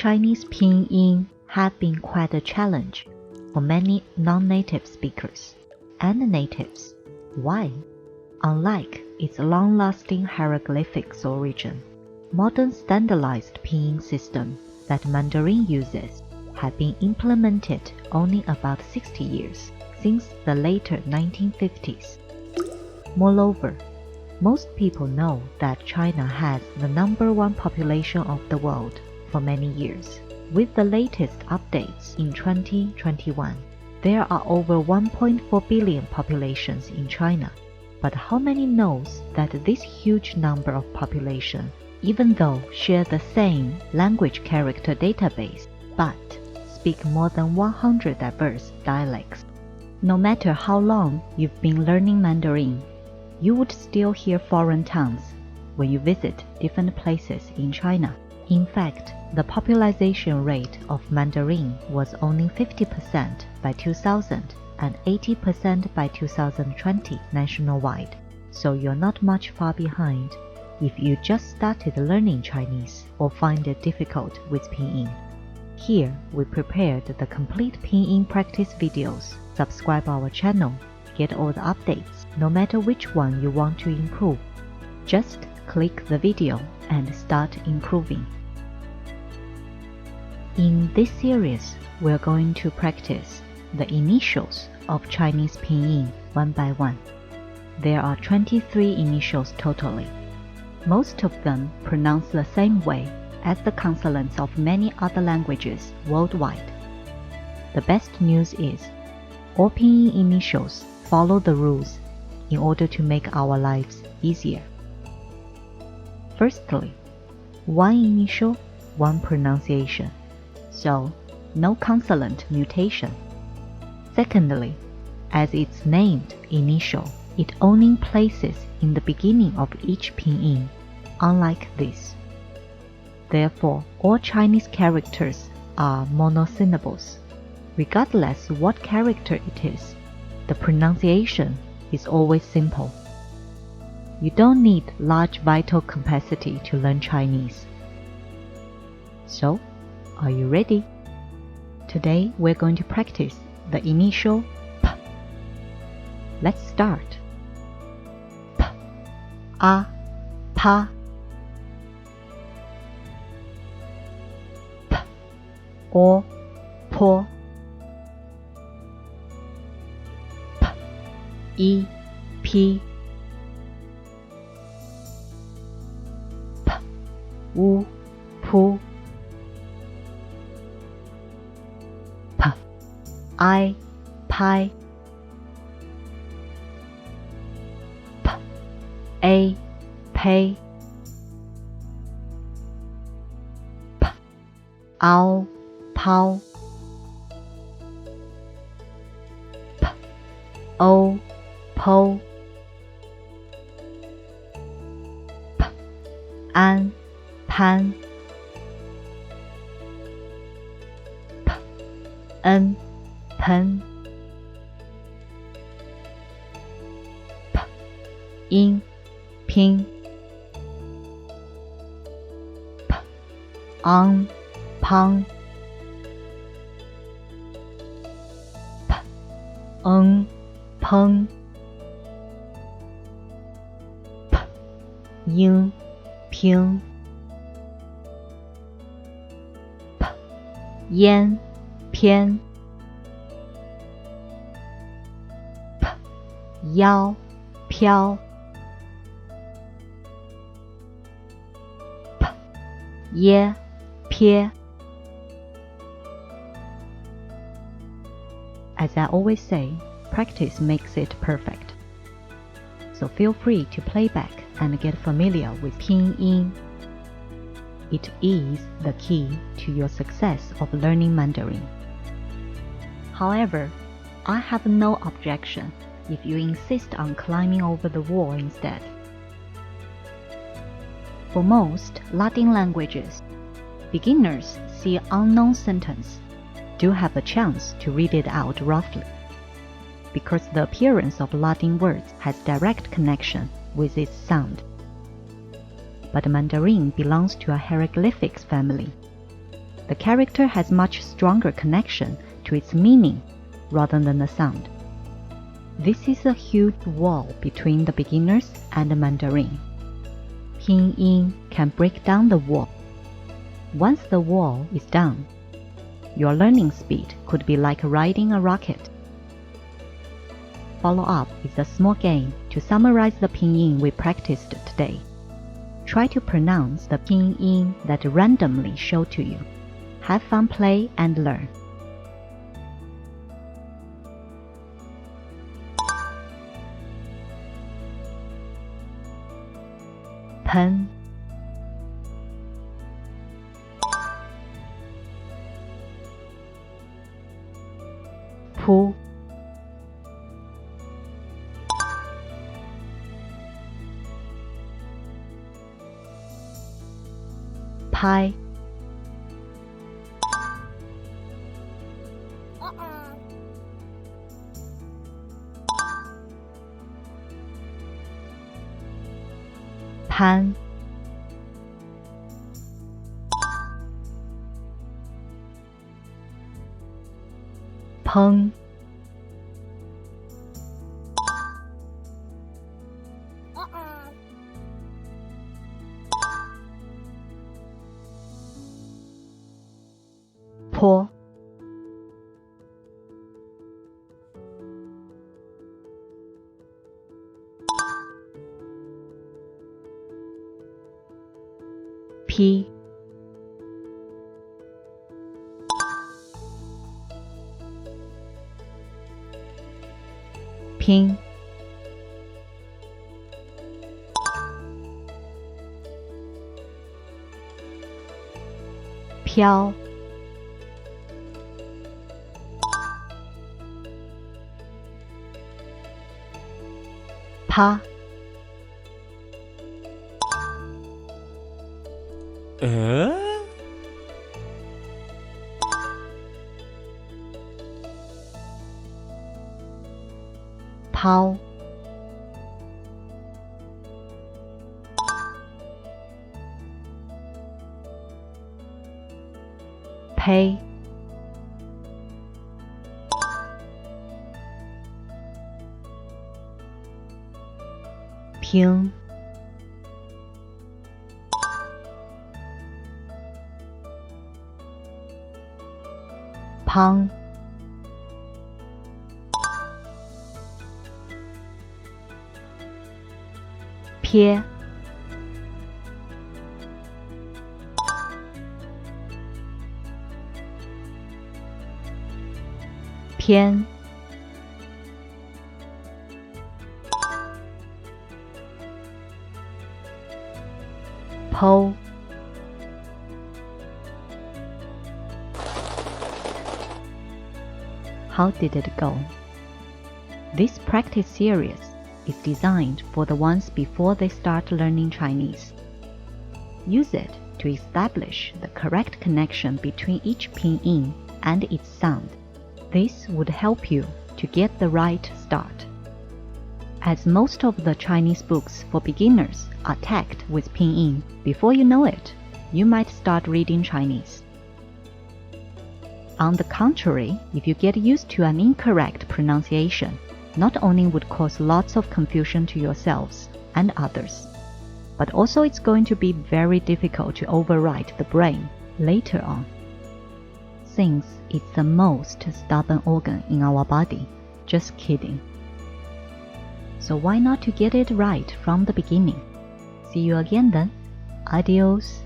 Chinese pinyin have been quite a challenge for many non-native speakers and natives. Why? Unlike its long-lasting hieroglyphics origin, modern standardized pinyin system that Mandarin uses have been implemented only about 60 years since the later 1950s. Moreover, most people know that China has the #1 population of the world for many years. With the latest updates in 2021, there are over 1.4 billion populations in China. But how many knows that this huge number of population, even though share the same language character database, but speak more than 100 diverse dialects? No matter how long you've been learning Mandarin, you would still hear foreign tongues when you visit different places in China. In fact, the popularization rate of Mandarin was only 50% by 2000 and 80% by 2020 nationwide, so you're not much far behind if you just started learning Chinese or find it difficult with pinyin. Here, we prepared the complete pinyin practice videos. Subscribe our channel, get all the updates, no matter which one you want to improve. Just click the video and start improving. In this series, we're going to practice the initials of Chinese pinyin one by one. There are 23 initials totally. Most of them pronounce the same way as the consonants of many other languages worldwide. The best news is, all pinyin initials follow the rules in order to make our lives easier. Firstly, one initial, one pronunciation, so no consonant mutation. Secondly, as it's named initial, it only places in the beginning of each pinyin, unlike this. Therefore, all Chinese characters are monosyllables. Regardless what character it is, the pronunciation is always simple. You don't need large vital capacity to learn Chinese. So, are you ready? Today we're going to practice the initial P. Let's start. P, A, Pa. P, O, Po. P, I, P. P, U, Pu. P, I, Pai. P, A, Pei. P, Ao, Pao. P, O, Po. P, An, Pan. P, En, Pen. P, In, Pin. P, Ang, Pang. P, Eng, Peng. P, Ying, Ping. P, Yan, Pian. P, Yao, Piao. P, Ye, Pie. As I always say, practice makes it perfect. So feel free to play back and get familiar with pinyin. It is the key to your success of learning Mandarin. However, I have no objection if you insist on climbing over the wall instead. For most Latin languages, beginners see an unknown sentence do have a chance to read it out roughly, because the appearance of Latin words has direct connection with its sound. But Mandarin belongs to a hieroglyphics family. the character has much stronger connection to its meaning rather than the sound. This is a huge wall between the beginners and the Mandarin. Pinyin can break down the wall. Once the wall is down, your learning speed could be like riding a rocket. Follow up is a small game to summarize the pinyin we practiced today. Try to pronounce the pinyin that randomly show to you. Have fun, play, and learn. Pen, pull, pie, pan, peng, pour, P, pin,飘, pa, pao, pay, ping, pang, pie,偏, po, how did it go? This practice series is designed for the ones before they start learning Chinese. Use it to establish the correct connection between each pinyin and its sound. This would help you to get the right start. As most of the Chinese books for beginners are tagged with pinyin, before you know it, you might start reading Chinese. On the contrary, if you get used to an incorrect pronunciation, not only would cause lots of confusion to yourselves and others, but also it's going to be very difficult to override the brain later on, since it's the most stubborn organ in our body. Just kidding. So why not to get it right from the beginning? See you again then. Adios.